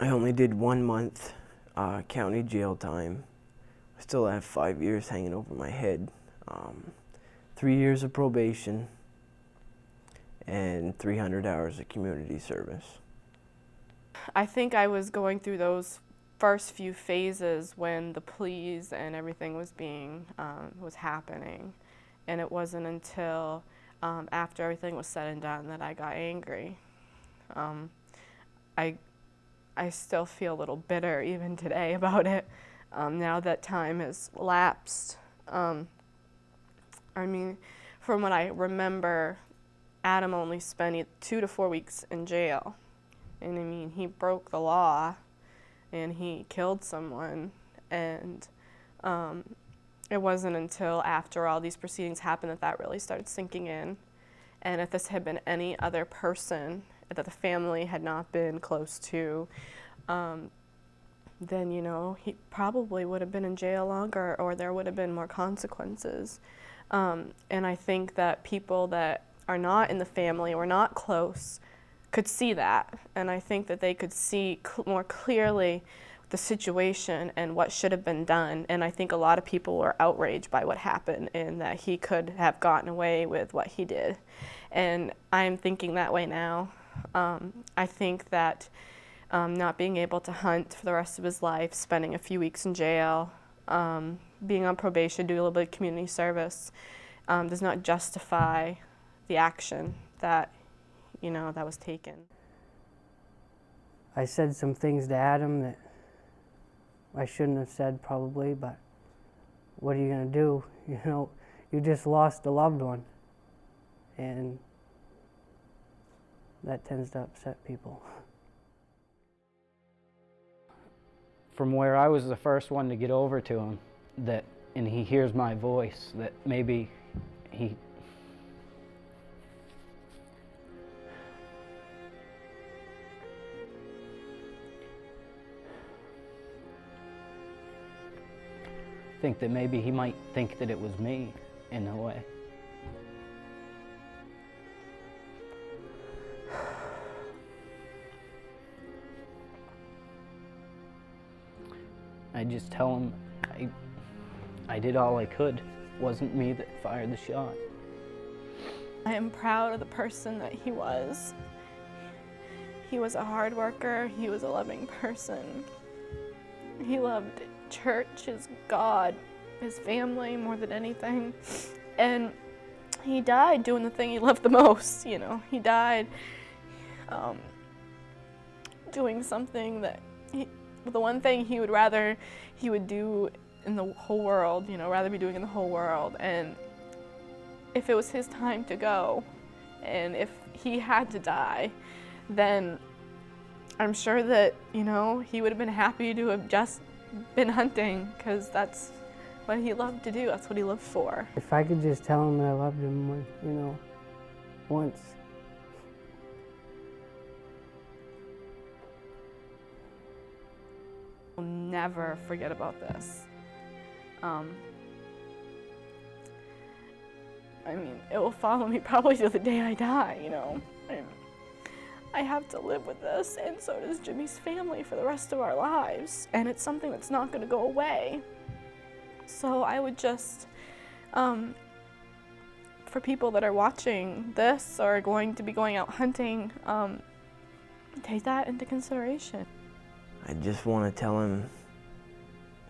I only did 1 month county jail time. I still have 5 years hanging over my head. 3 years of probation and 300 hours of community service. I think I was going through those first few phases when the pleas and everything was was happening, and it wasn't until after everything was said and done that I got angry. I still feel a little bitter even today about it, now that time has lapsed. I mean, from what I remember, Adam only spent 2 to 4 weeks in jail. And I mean, he broke the law and he killed someone. And it wasn't until after all these proceedings happened that really started sinking in. And if this had been any other person that the family had not been close to, then, you know, he probably would have been in jail longer, or there would have been more consequences. And I think that people that are not in the family or not close could see that, and I think that they could see more clearly the situation and what should have been done. And I think a lot of people were outraged by what happened and that he could have gotten away with what he did. And I'm thinking that way now. I think that not being able to hunt for the rest of his life, spending a few weeks in jail, being on probation, doing a little bit of community service, does not justify the action that, you know, that was taken. I said some things to Adam that I shouldn't have said probably, but what are you going to do? You know, you just lost a loved one, and that tends to upset people. From where I was the first one to get over to him, and he hears my voice, that maybe he think that maybe he might think that it was me in a way. I just tell him I did all I could. It wasn't me that fired the shot. I am proud of the person that he was. He was a hard worker. He was a loving person. He loved church, his God, his family more than anything. And he died doing the thing he loved the most, you know. He died doing something that the one thing he would do in the whole world, you know, rather be doing in the whole world. And if it was his time to go, and if he had to die, then I'm sure that, you know, he would have been happy to have just been hunting, because that's what he loved to do. That's what he lived for. If I could just tell him that I loved him, you know, once. I'll never forget about this. I mean, it will follow me probably till the day I die, you know. I have to live with this, and so does Jimmy's family for the rest of our lives. And it's something that's not going to go away. So I would just, for people that are watching this or going to be going out hunting, take that into consideration. I just want to tell him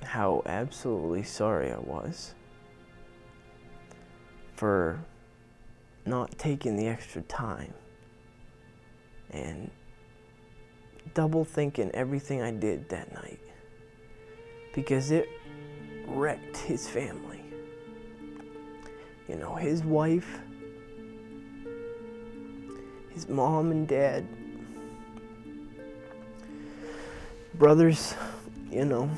how absolutely sorry I was for not taking the extra time and double thinking everything I did that night, because it wrecked his family. You know, his wife, his mom and dad, brothers, you know.